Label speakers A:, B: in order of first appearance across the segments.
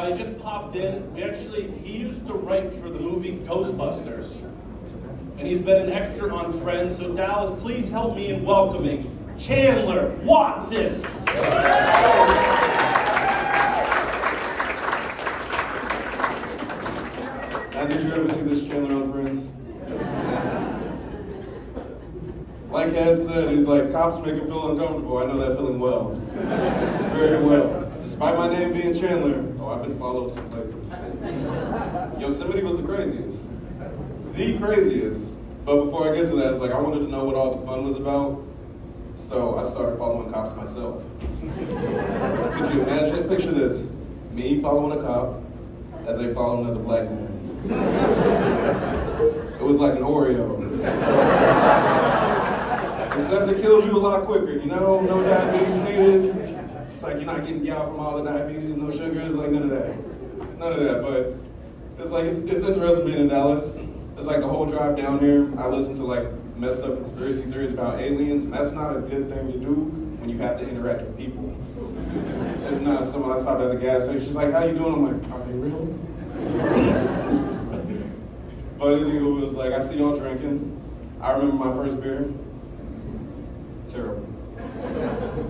A: He just popped in. He used to write for the movie Ghostbusters. And he's been an extra on Friends. So Dallas, please help me in welcoming Chandler Watson.
B: Now, did you ever see this Chandler on Friends? Like Ed said, he's like, cops make him feel uncomfortable. I know that feeling well. Very well. Despite my name being Chandler, I've been followed some places. Yosemite was the craziest. The craziest. But before I get to that, it's like I wanted to know what all the fun was about. So I started following cops myself. Could you imagine? Picture this. Me following a cop as they follow another black man. It was like an Oreo. Except it kills you a lot quicker, you know? No diabetes needed. It's like you're not getting gout from all the diabetes, no sugars, like none of that. None of that, but it's like, it's interesting being in Dallas. It's like the whole drive down here, I listen to like messed up conspiracy theories about aliens, and that's not a good thing to do when you have to interact with people. It's not someone I stopped at the gas station, she's like, how you doing? I'm like, are they real? But it was like, I see y'all drinking. I remember my first beer. Terrible.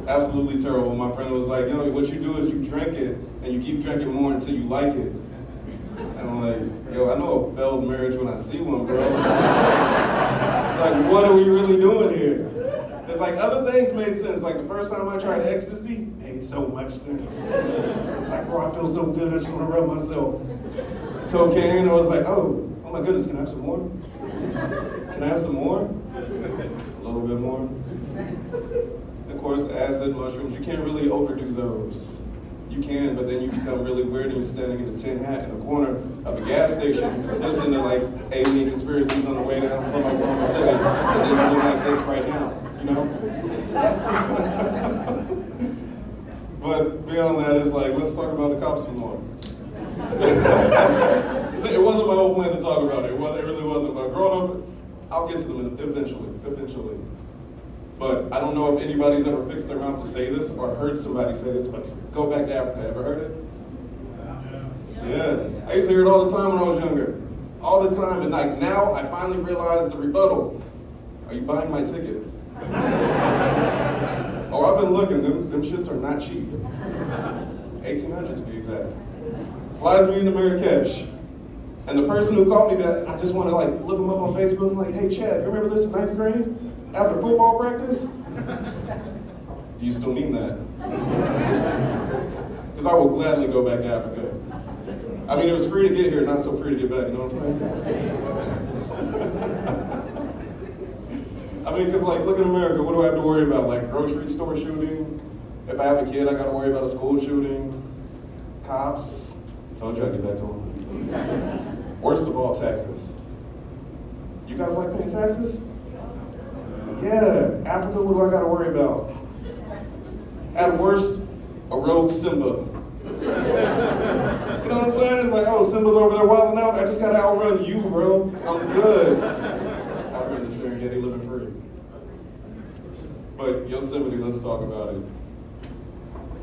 B: Absolutely terrible. My friend was like, what you do is you drink it, and you keep drinking more until you like it. And I'm like, I know a failed marriage when I see one, bro. It's like, what are we really doing here? It's like, other things made sense. Like, the first time I tried ecstasy, made so much sense. It's like, bro, I feel so good, I just want to rub myself. Cocaine, I was like, oh my goodness, can I have some more? Can I have some more? A little bit more. Of course, acid, mushrooms, you can't really overdo those. You can, but then you become really weird and you're standing in a tin hat in the corner of a gas station listening to like alien conspiracies on the way down from Oklahoma City, and then you look like this right now, you know? But beyond that, it's like, let's talk about the cops some more. It wasn't my whole plan to talk about it. It really wasn't. But growing up, I'll get to them eventually. But I don't know if anybody's ever fixed their mouth to say this or heard somebody say this, but go back to Africa. Ever heard it? Yeah. I used to hear it all the time when I was younger. All the time. And like now, I finally realized the rebuttal. Are you buying my ticket? Oh, I've been looking. Them shits are not cheap. 1800s to be exact. Flies me into Marrakesh. And the person who called me back, I just want to like look him up on Facebook. I'm like, hey Chad, you remember this in 9th grade? After football practice? Do you still mean that? Because I will gladly go back to Africa. I mean, it was free to get here, not so free to get back, you know what I'm saying? I mean, because like, look at America, what do I have to worry about? Like grocery store shooting? If I have a kid, I gotta worry about a school shooting. Cops. Told you I'd get back to them. Worst of all, taxes. You guys like paying taxes? Yeah, Africa, what do I gotta worry about? At worst, a rogue Simba. You know what I'm saying? It's like, oh, Simba's over there wilding out. I just gotta outrun you, bro. I'm good. Out here in the Serengeti living free. But Yosemite, let's talk about it.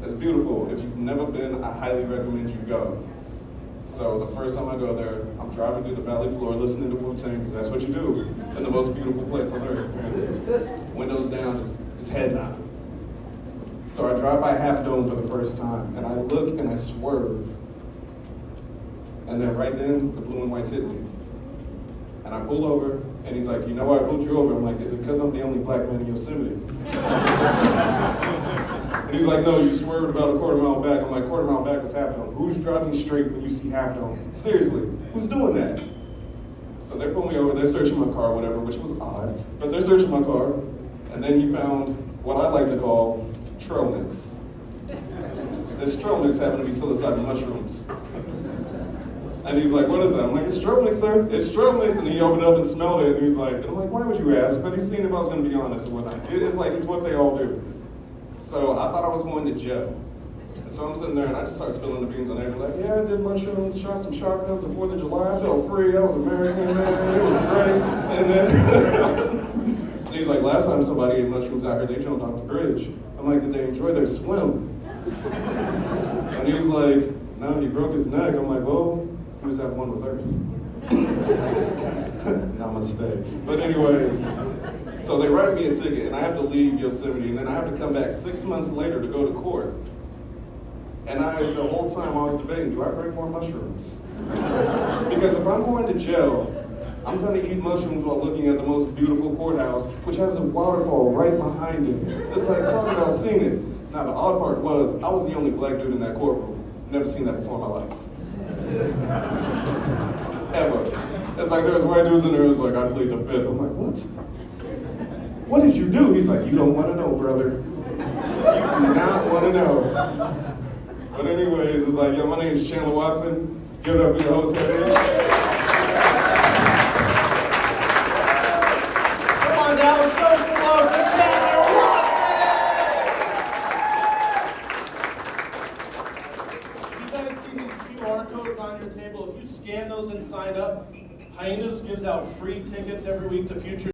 B: It's beautiful. If you've never been, I highly recommend you go. So the first time I go there, I'm driving through the valley floor listening to Wu-Tang, because that's what you do in the most beautiful place on earth. Windows down, just head nodding. So I drive by Half Dome for the first time, and I look and I swerve. And then right then, the blue and whites hit me. And I pull over, and he's like, you know why I pulled you over? I'm like, is it because I'm the only black man in Yosemite? And he's like, no, you swerved about a quarter mile back. I'm like, quarter mile back was Half Dome. Who's driving straight when you see Half Dome? Seriously, who's doing that? So they pull me over, they're searching my car, whatever, which was odd, but they're searching my car. And then he found what I like to call trail mix. This trail mix happened to be psilocybin mushrooms. And he's like, what is that? I'm like, it's trail mix, sir. It's trail mix. And he opened it up and smelled it, and he's like, I'm like, why would you ask? But he's seen if I was gonna be honest and whatnot. It's like, it's what they all do. So I thought I was going to jail. And so I'm sitting there and I just start spilling the beans on everything. Like, yeah, I did mushrooms, shot some shotguns on 4th of July. I felt free. I was American, man. It was great. And then he's like, last time somebody ate mushrooms out here, they jumped off the bridge. I'm like, did they enjoy their swim? And he's like, No, he broke his neck. I'm like, well, he was at one with Earth. Namaste. But anyways, so they write me a ticket and I have to leave Yosemite and then I have to come back 6 months later to go to court. And the whole time I was debating, do I bring more mushrooms? Because if I'm going to jail, I'm going to eat mushrooms while looking at the most beautiful courthouse, which has a waterfall right behind it. It's like, talk about seeing it. Now, the odd part was, I was the only black dude in that courtroom. Never seen that before in my life. Ever. It's like, there's white dudes in there who's like, I plead the fifth. I'm like, what? What did you do? He's like, you don't want to know, brother. You do not want to know. But anyways, it's like, yo, my name is Chandler Watson. Give it up for your host, Hyena.
A: Come on, Dallas, show some love for Chandler Watson! You guys see these QR codes on your table? If you scan those and sign up, Hyenas gives out free tickets every week to future